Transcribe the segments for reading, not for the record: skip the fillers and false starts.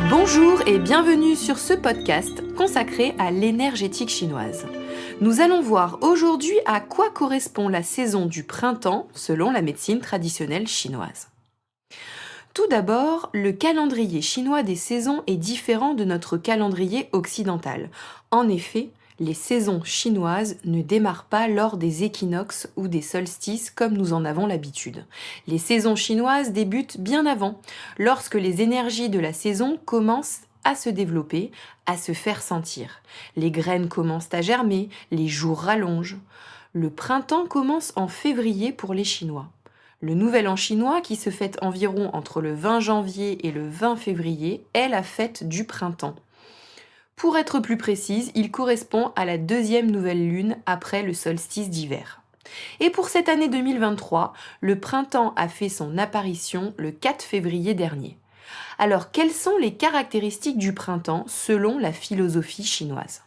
Bonjour et bienvenue sur ce podcast consacré à l'énergétique chinoise. Nous allons voir aujourd'hui à quoi correspond la saison du printemps selon la médecine traditionnelle chinoise. Tout d'abord, le calendrier chinois des saisons est différent de notre calendrier occidental. En effet, les saisons chinoises ne démarrent pas lors des équinoxes ou des solstices comme nous en avons l'habitude. Les saisons chinoises débutent bien avant, lorsque les énergies de la saison commencent à se développer, à se faire sentir. Les graines commencent à germer, les jours rallongent. Le printemps commence en février pour les Chinois. Le nouvel an chinois, qui se fête environ entre le 20 janvier et le 20 février, est la fête du printemps. Pour être plus précise, il correspond à la deuxième nouvelle lune après le solstice d'hiver. Et pour cette année 2023, le printemps a fait son apparition le 4 février dernier. Alors, quelles sont les caractéristiques du printemps selon la philosophie chinoise ?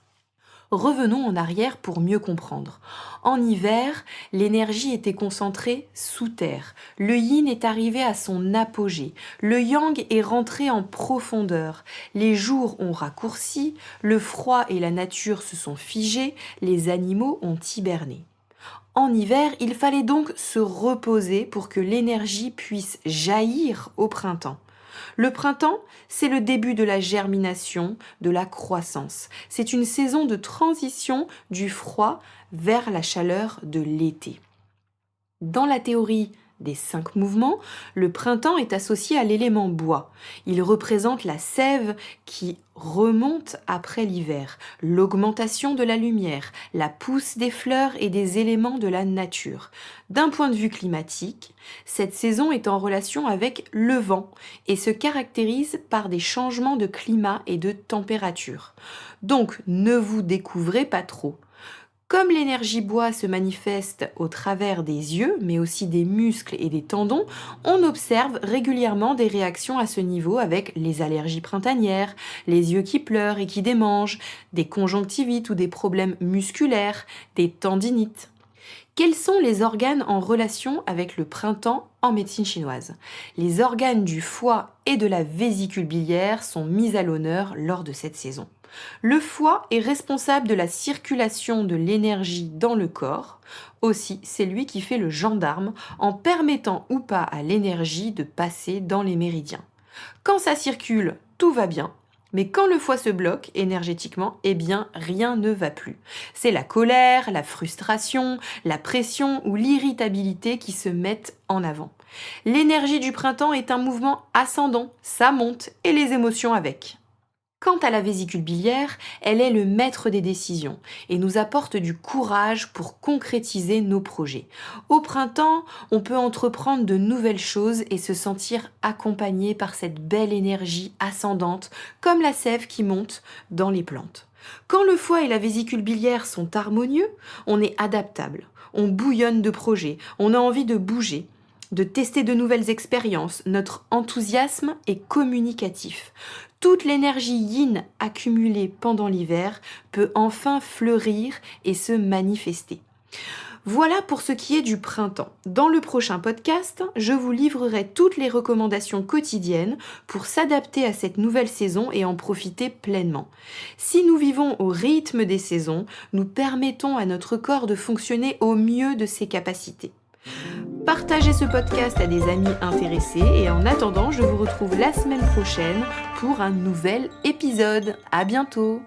Revenons en arrière pour mieux comprendre. En hiver, l'énergie était concentrée sous terre. Le yin est arrivé à son apogée. Le yang est rentré en profondeur. Les jours ont raccourci, le froid et la nature se sont figés, les animaux ont hiberné. En hiver, il fallait donc se reposer pour que l'énergie puisse jaillir au printemps. Le printemps, c'est le début de la germination, de la croissance. C'est une saison de transition du froid vers la chaleur de l'été. Dans la théorie des 5 mouvements, le printemps est associé à l'élément bois. Il représente la sève qui remonte après l'hiver, l'augmentation de la lumière, la pousse des fleurs et des éléments de la nature. D'un point de vue climatique, cette saison est en relation avec le vent et se caractérise par des changements de climat et de température. Donc, ne vous découvrez pas trop. Comme l'énergie bois se manifeste au travers des yeux, mais aussi des muscles et des tendons, on observe régulièrement des réactions à ce niveau avec les allergies printanières, les yeux qui pleurent et qui démangent, des conjonctivites ou des problèmes musculaires, des tendinites. Quels sont les organes en relation avec le printemps en médecine chinoise ? Les organes du foie et de la vésicule biliaire sont mis à l'honneur lors de cette saison. Le foie est responsable de la circulation de l'énergie dans le corps. Aussi, c'est lui qui fait le gendarme en permettant ou pas à l'énergie de passer dans les méridiens. Quand ça circule, tout va bien. Mais quand le foie se bloque énergétiquement, eh bien rien ne va plus. C'est la colère, la frustration, la pression ou l'irritabilité qui se mettent en avant. L'énergie du printemps est un mouvement ascendant, ça monte et les émotions avec. Quant à la vésicule biliaire, elle est le maître des décisions et nous apporte du courage pour concrétiser nos projets. Au printemps, on peut entreprendre de nouvelles choses et se sentir accompagné par cette belle énergie ascendante, comme la sève qui monte dans les plantes. Quand le foie et la vésicule biliaire sont harmonieux, on est adaptable, on bouillonne de projets, on a envie de bouger, de tester de nouvelles expériences, notre enthousiasme est communicatif. Toute l'énergie yin accumulée pendant l'hiver peut enfin fleurir et se manifester. Voilà pour ce qui est du printemps. Dans le prochain podcast, je vous livrerai toutes les recommandations quotidiennes pour s'adapter à cette nouvelle saison et en profiter pleinement. Si nous vivons au rythme des saisons, nous permettons à notre corps de fonctionner au mieux de ses capacités. Partagez ce podcast à des amis intéressés et en attendant, je vous retrouve la semaine prochaine pour un nouvel épisode. À bientôt!